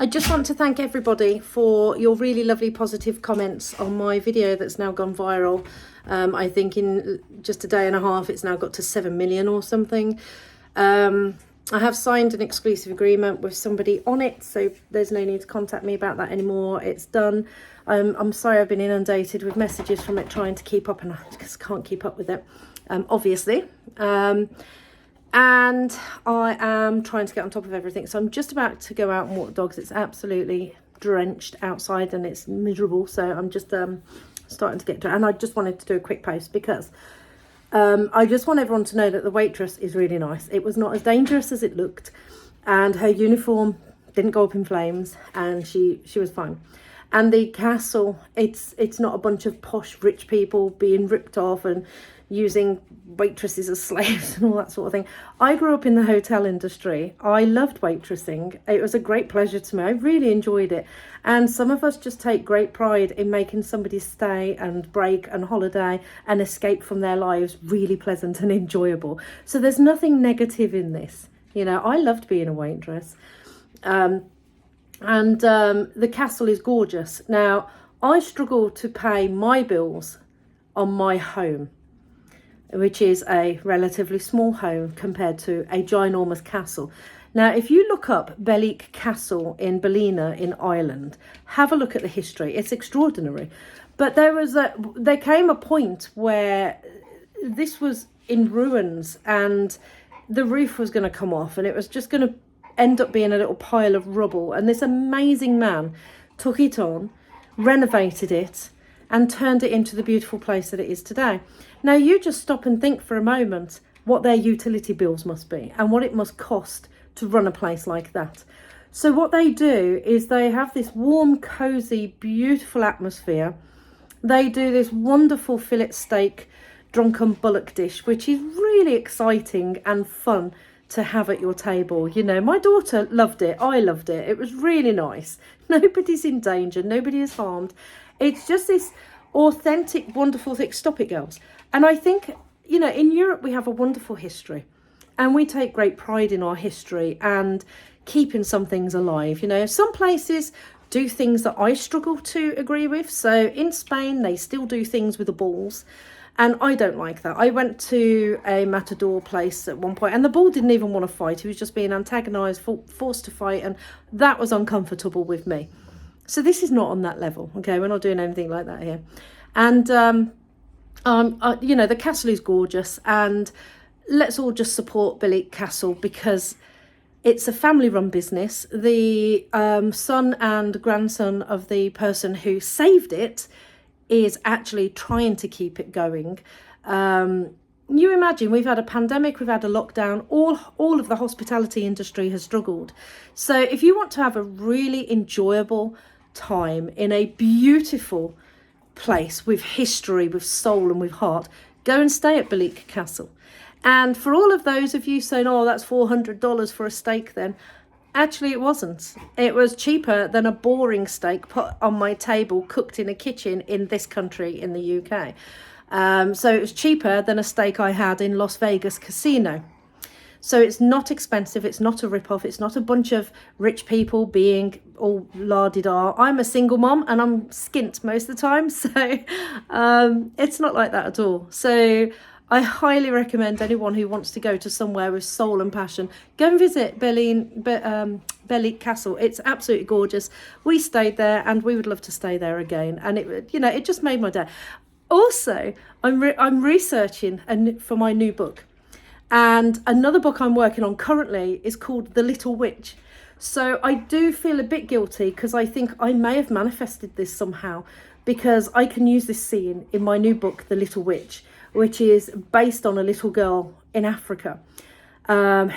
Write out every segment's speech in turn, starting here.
I just want to thank everybody for your really lovely positive comments on my video that's now gone viral. I think in just a day and a half it's now got to 7 million or something. I have signed an exclusive agreement with somebody on it, so there's no need to contact me about that anymore. It's done. I'm sorry I've been inundated with messages from it trying to keep up, and I just can't keep up with it, obviously. And I am trying to get on top of everything. So I'm just about to go out and walk the dogs. It's absolutely drenched outside and it's miserable. So I'm just starting to get to it. And I just wanted to do a quick post because I just want everyone to know that the Waitress is really nice. It was not as dangerous as it looked. And her uniform didn't go up in flames. And she was fine. And the castle, it's not a bunch of posh rich people being ripped off and using waitresses as slaves and all that sort of thing. I grew up in the hotel industry. I loved waitressing. It was a great pleasure to me. I really enjoyed it. And some of us just take great pride in making somebody's stay and break and holiday and escape from their lives really pleasant and enjoyable. So there's nothing negative in this. You know, I loved being a waitress. The castle is gorgeous. Now, I struggle to pay my bills on my home, which is a relatively small home compared to a ginormous castle. Now, if you look up Belleek Castle in Ballina in Ireland, have a look at the history. It's extraordinary. But there came a point where this was in ruins and the roof was going to come off and it was just going to end up being a little pile of rubble. And this amazing man took it on, renovated it, and turned it into the beautiful place that it is today. Now, you just stop and think for a moment what their utility bills must be and what it must cost to run a place like that. So what they do is they have this warm, cosy, beautiful atmosphere. They do this wonderful fillet steak drunken bullock dish, which is really exciting and fun to have at your table. You know, my daughter loved it. I loved it. It was really nice. Nobody's in danger. Nobody is harmed. It's just this authentic, wonderful thing. Stop it, girls. And I think, you know, in Europe, we have a wonderful history and we take great pride in our history and keeping some things alive. You know, some places do things that I struggle to agree with. So in Spain, they still do things with the balls. And I don't like that. I went to a matador place at one point and the bull didn't even want to fight. He was just being antagonised, forced to fight. And that was uncomfortable with me. So this is not on that level. Okay, we're not doing anything like that here. And, you know, the castle is gorgeous. And let's all just support Belleek Castle because it's a family-run business. The son and grandson of the person who saved it is actually trying to keep it going. You imagine, we've had a pandemic, we've had a lockdown, all of the hospitality industry has struggled. So if you want to have a really enjoyable time in a beautiful place with history, with soul and with heart, go and stay at Belleek Castle. And for all of those of you saying, oh, that's $400 for a steak then, actually, it wasn't. It was cheaper than a boring steak put on my table, cooked in a kitchen in this country, in the UK. So it was cheaper than a steak I had in Las Vegas casino. So it's not expensive. It's not a rip-off. It's not a bunch of rich people being all la-di-da. I'm a single mom and I'm skint most of the time. So it's not like that at all. So I highly recommend anyone who wants to go to somewhere with soul and passion, go and visit Belleek Castle. It's absolutely gorgeous. We stayed there and we would love to stay there again. And it, you know, it just made my day. Also, I'm researching for my new book. And another book I'm working on currently is called The Little Witch. So I do feel a bit guilty because I think I may have manifested this somehow because I can use this scene in my new book, The Little Witch, which is based on a little girl in Africa who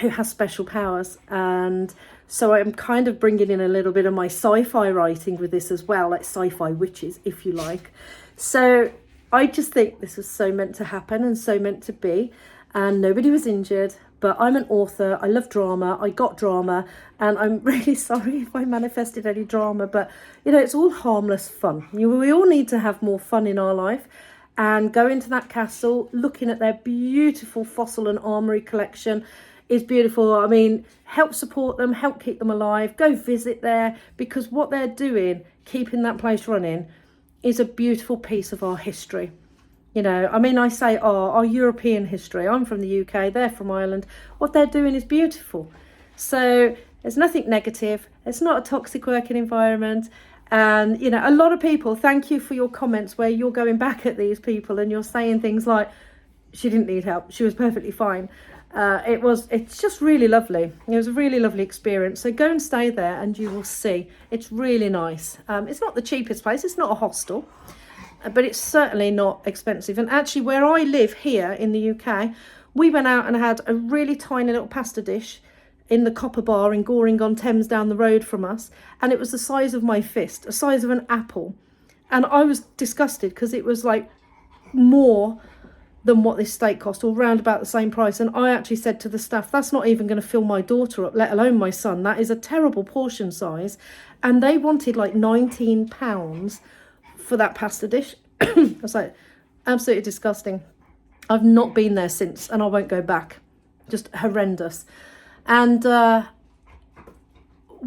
has special powers. And so I'm kind of bringing in a little bit of my sci-fi writing with this as well, like sci-fi witches, if you like. So I just think this was so meant to happen and so meant to be. And nobody was injured, but I'm an author. I love drama. I got drama, and I'm really sorry if I manifested any drama, but you know, it's all harmless fun. We all need to have more fun in our life. And go into that castle, looking at their beautiful fossil and armoury collection. is beautiful. I mean, help support them, help keep them alive. Go visit there, because what they're doing, keeping that place running, is a beautiful piece of our history. You know, I mean, I say our European history. I'm from the UK, they're from Ireland. What they're doing is beautiful. So there's nothing negative. It's not a toxic working environment. And, you know, a lot of people, thank you for your comments where you're going back at these people and you're saying things like, she didn't need help, she was perfectly fine. It's just really lovely. It was a really lovely experience. So go and stay there and you will see. It's really nice. It's not the cheapest place. It's not a hostel. But it's certainly not expensive. And actually, where I live here in the UK, we went out and had a really tiny little pasta dish in the Copper Bar in Goring-on-Thames down the road from us. And it was the size of my fist, the size of an apple. And I was disgusted because it was like more than what this steak cost, or round about the same price. And I actually said to the staff, that's not even going to fill my daughter up, let alone my son. That is a terrible portion size. And they wanted like £19 for that pasta dish. I was like, absolutely disgusting. I've not been there since, and I won't go back. Just horrendous. And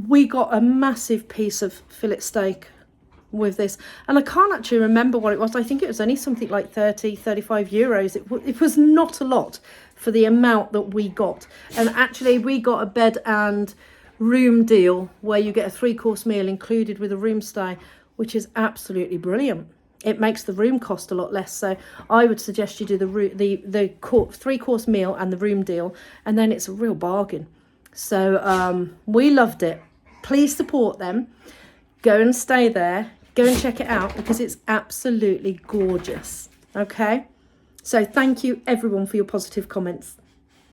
we got a massive piece of fillet steak with this, and I can't actually remember what it was. I think it was only something like 35 euros. It was not a lot for the amount that we got. And actually we got a bed and room deal where you get a 3-course meal included with a room stay, which is absolutely brilliant. It makes the room cost a lot less. So I would suggest you do the 3-course meal and the room deal, and then it's a real bargain. So we loved it. Please support them. Go and stay there. Go and check it out, because it's absolutely gorgeous. Okay? So thank you everyone for your positive comments.